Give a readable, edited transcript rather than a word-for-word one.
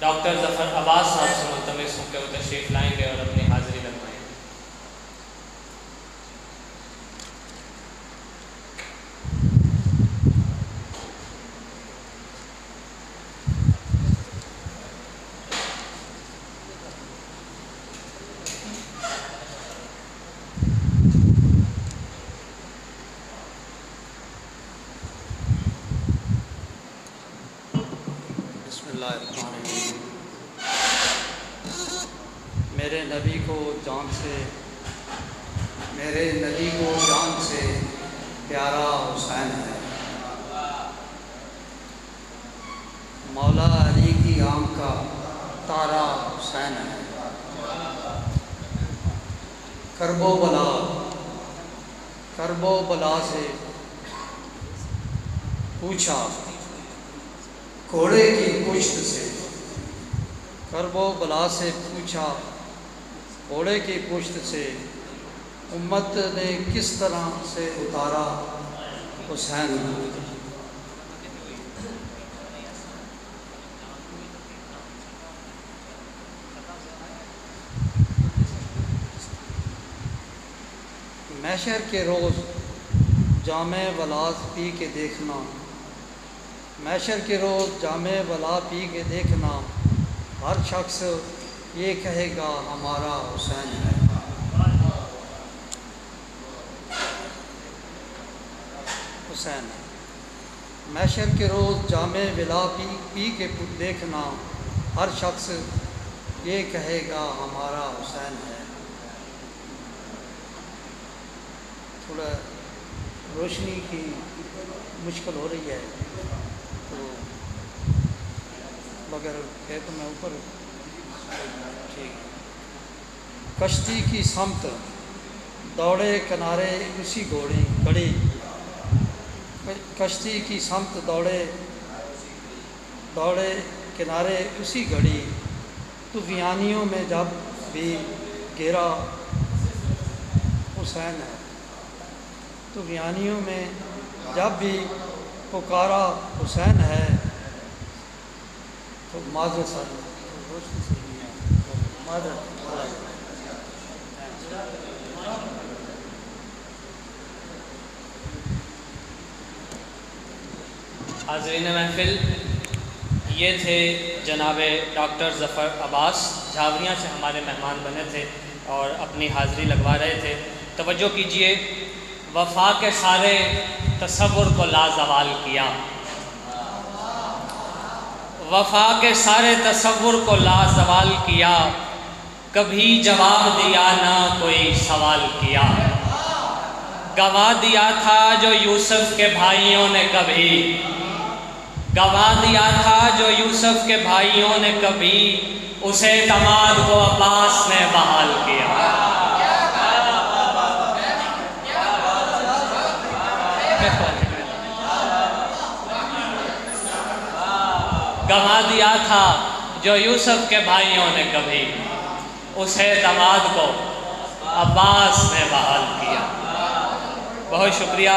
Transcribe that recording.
Doctor Zafar Abbas साहब से मुल्तमिस हूँ कि वो तशरीफ़ लाएंगे और अपनी हाज़िरी लगवाएंगे। मेरे नबी को जान से प्यारा हुसैन है। मौला अली की आँख का तारा हुसैन है। करबो बला से पूछा घोड़े की पुश्त से, करबो बला से पूछा घोड़े की पुश्त से, उम्मत ने किस तरह से उतारा हुसैन। महशर के रोज़ जामे वलाद पी के देखना, महशर के रोज़ जामे वला पी के देखना, हर शख्स ये कहेगा हमारा हुसैन है। हुसैन है। महशर के रोज़ जामे वला पी के देखना, हर शख्स ये कहेगा हमारा हुसैन है। थोड़ा रोशनी की मुश्किल हो रही है तो मगर है तो मैं ऊपर ठीक। कश्ती की समत दौड़े किनारे उसी घोड़ी घड़ी, कश्ती की समत दौड़े किनारे उसी घड़ी, तूफ़ानियों में जब भी गिरा हुसैन है। तूफ़ानियों में जब भी पुकारा हुसैन है। तो माज़रत हाज़रीन महफ़िल, ये थे जनाब डॉक्टर ज़फ़र अब्बास, झावरियाँ से हमारे मेहमान बने थे और अपनी हाज़िरी लगवा रहे थे। तवज्जो कीजिए, वफ़ा के सारे तसव्वुर को लाज़वाल किया, वफ़ा के सारे तसव्वुर को लाज़वाल किया, कभी जवाब दिया ना कोई सवाल किया। गवा दिया था जो यूसुफ के भाइयों ने कभी, गवा दिया था जो यूसुफ के भाइयों ने कभी, उसे दमाद को अब्बास ने बहाल किया। गवा दिया था जो यूसुफ के भाइयों ने कभी, उसे दमाद को अब्बास ने बहाल किया। बहुत शुक्रिया।